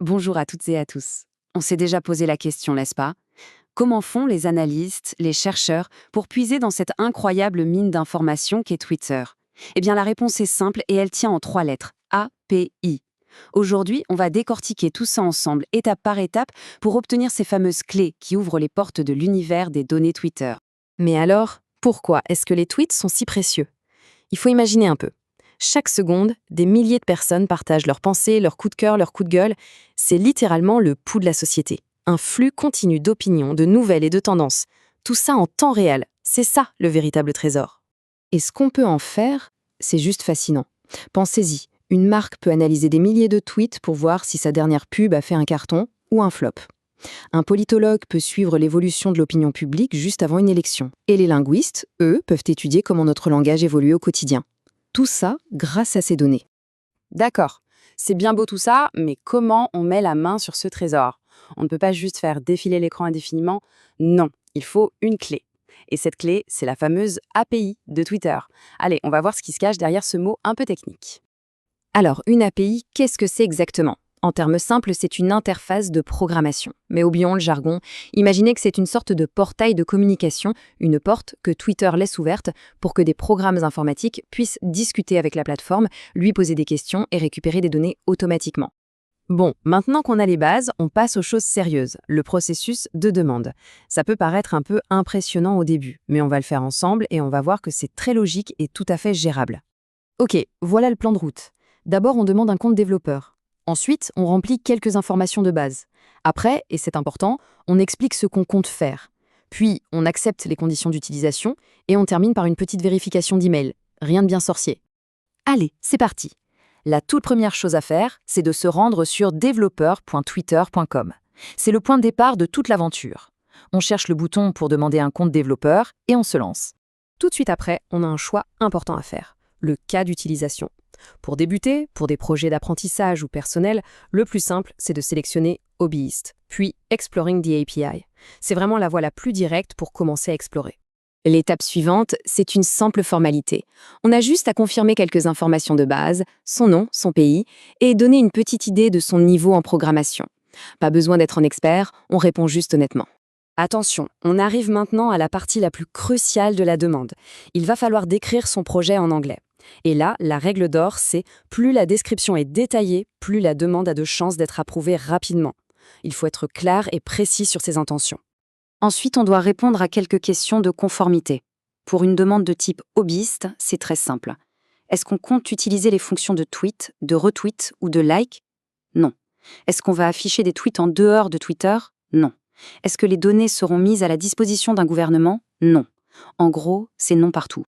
Bonjour à toutes et à tous. On s'est déjà posé la question, n'est-ce pas? Comment font les analystes, les chercheurs, pour puiser dans cette incroyable mine d'informations qu'est Twitter? Eh bien, la réponse est simple et elle tient en 3 lettres. API. Aujourd'hui, on va décortiquer tout ça ensemble, étape par étape, pour obtenir ces fameuses clés qui ouvrent les portes de l'univers des données Twitter. Mais alors, pourquoi est-ce que les tweets sont si précieux? Il faut imaginer un peu. Chaque seconde, des milliers de personnes partagent leurs pensées, leurs coups de cœur, leurs coups de gueule. C'est littéralement le pouls de la société. Un flux continu d'opinions, de nouvelles et de tendances. Tout ça en temps réel. C'est ça le véritable trésor. Et ce qu'on peut en faire, c'est juste fascinant. Pensez-y, une marque peut analyser des milliers de tweets pour voir si sa dernière pub a fait un carton ou un flop. Un politologue peut suivre l'évolution de l'opinion publique juste avant une élection. Et les linguistes, eux, peuvent étudier comment notre langage évolue au quotidien. Tout ça grâce à ces données. D'accord, c'est bien beau tout ça, mais comment on met la main sur ce trésor? On ne peut pas juste faire défiler l'écran indéfiniment. Non, il faut une clé. Et cette clé, c'est la fameuse API de Twitter. Allez, on va voir ce qui se cache derrière ce mot un peu technique. Alors, une API, qu'est-ce que c'est exactement? En termes simples, c'est une interface de programmation. Mais oublions le jargon, imaginez que c'est une sorte de portail de communication, une porte que Twitter laisse ouverte pour que des programmes informatiques puissent discuter avec la plateforme, lui poser des questions et récupérer des données automatiquement. Bon, maintenant qu'on a les bases, on passe aux choses sérieuses, le processus de demande. Ça peut paraître un peu impressionnant au début, mais on va le faire ensemble et on va voir que c'est très logique et tout à fait gérable. Ok, voilà le plan de route. D'abord, on demande un compte développeur. Ensuite, on remplit quelques informations de base. Après, et c'est important, on explique ce qu'on compte faire. Puis, on accepte les conditions d'utilisation et on termine par une petite vérification d'email. Rien de bien sorcier. Allez, c'est parti. La toute première chose à faire, c'est de se rendre sur developer.twitter.com. C'est le point de départ de toute l'aventure. On cherche le bouton pour demander un compte développeur et on se lance. Tout de suite après, on a un choix important à faire, le cas d'utilisation. Pour débuter, pour des projets d'apprentissage ou personnel, le plus simple, c'est de sélectionner Hobbyist, puis Exploring the API. C'est vraiment la voie la plus directe pour commencer à explorer. L'étape suivante, c'est une simple formalité. On a juste à confirmer quelques informations de base, son nom, son pays, et donner une petite idée de son niveau en programmation. Pas besoin d'être un expert, on répond juste honnêtement. Attention, on arrive maintenant à la partie la plus cruciale de la demande. Il va falloir décrire son projet en anglais. Et là, la règle d'or, c'est plus la description est détaillée, plus la demande a de chances d'être approuvée rapidement. Il faut être clair et précis sur ses intentions. Ensuite, on doit répondre à quelques questions de conformité. Pour une demande de type hobbyiste, c'est très simple. Est-ce qu'on compte utiliser les fonctions de tweet, de retweet ou de like? Non. Est-ce qu'on va afficher des tweets en dehors de Twitter? Non. Est-ce que les données seront mises à la disposition d'un gouvernement? Non. En gros, c'est non partout.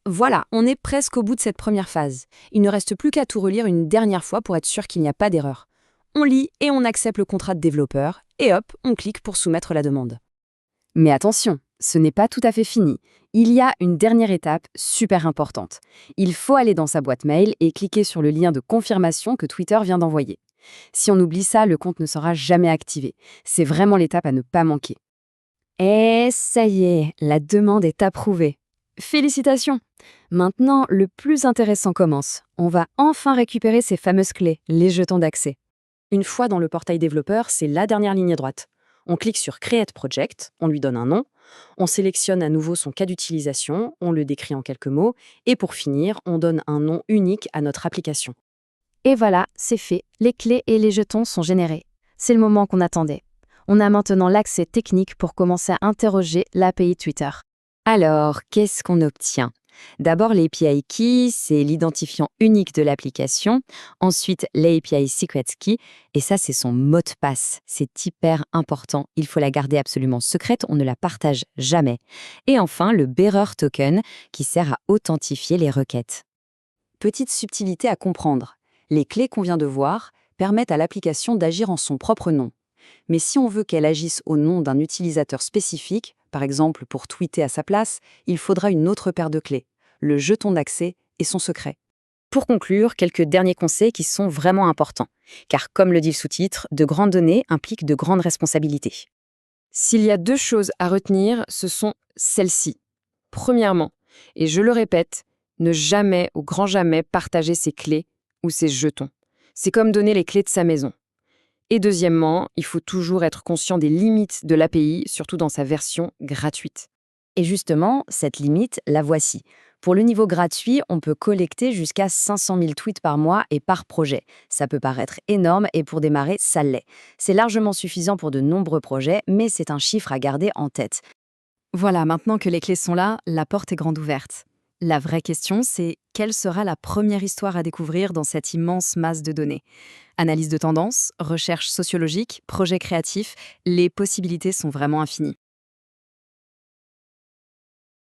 Voilà, on est presque au bout de cette première phase. Il ne reste plus qu'à tout relire une dernière fois pour être sûr qu'il n'y a pas d'erreur. On lit et on accepte le contrat de développeur, et hop, on clique pour soumettre la demande. Mais attention, ce n'est pas tout à fait fini. Il y a une dernière étape super importante. Il faut aller dans sa boîte mail et cliquer sur le lien de confirmation que Twitter vient d'envoyer. Si on oublie ça, le compte ne sera jamais activé. C'est vraiment l'étape à ne pas manquer. Et ça y est, la demande est approuvée. Félicitations! Maintenant, le plus intéressant commence. On va enfin récupérer ces fameuses clés, les jetons d'accès. Une fois dans le portail développeur, c'est la dernière ligne droite. On clique sur Create Project, on lui donne un nom, on sélectionne à nouveau son cas d'utilisation, on le décrit en quelques mots, et pour finir, on donne un nom unique à notre application. Et voilà, c'est fait, les clés et les jetons sont générés. C'est le moment qu'on attendait. On a maintenant l'accès technique pour commencer à interroger l'API Twitter. Alors, qu'est-ce qu'on obtient? D'abord, l'API Key, c'est l'identifiant unique de l'application. Ensuite, l'API Secret Key, et ça, c'est son mot de passe. C'est hyper important. Il faut la garder absolument secrète, on ne la partage jamais. Et enfin, le Bearer Token, qui sert à authentifier les requêtes. Petite subtilité à comprendre. Les clés qu'on vient de voir permettent à l'application d'agir en son propre nom. Mais si on veut qu'elle agisse au nom d'un utilisateur spécifique, par exemple pour tweeter à sa place, il faudra une autre paire de clés, le jeton d'accès et son secret. Pour conclure, quelques derniers conseils qui sont vraiment importants. Car comme le dit le sous-titre, de grandes données impliquent de grandes responsabilités. S'il y a 2 choses à retenir, ce sont celles-ci. Premièrement, et je le répète, ne jamais, au grand jamais, partager ses clés ou ses jetons. C'est comme donner les clés de sa maison. Et deuxièmement, il faut toujours être conscient des limites de l'API, surtout dans sa version gratuite. Et justement, cette limite, la voici. Pour le niveau gratuit, on peut collecter jusqu'à 500 000 tweets par mois et par projet. Ça peut paraître énorme et pour démarrer, ça l'est. C'est largement suffisant pour de nombreux projets, mais c'est un chiffre à garder en tête. Voilà, maintenant que les clés sont là, la porte est grande ouverte. La vraie question, c'est quelle sera la première histoire à découvrir dans cette immense masse de données? Analyse de tendance, recherche sociologique, projet créatif, les possibilités sont vraiment infinies.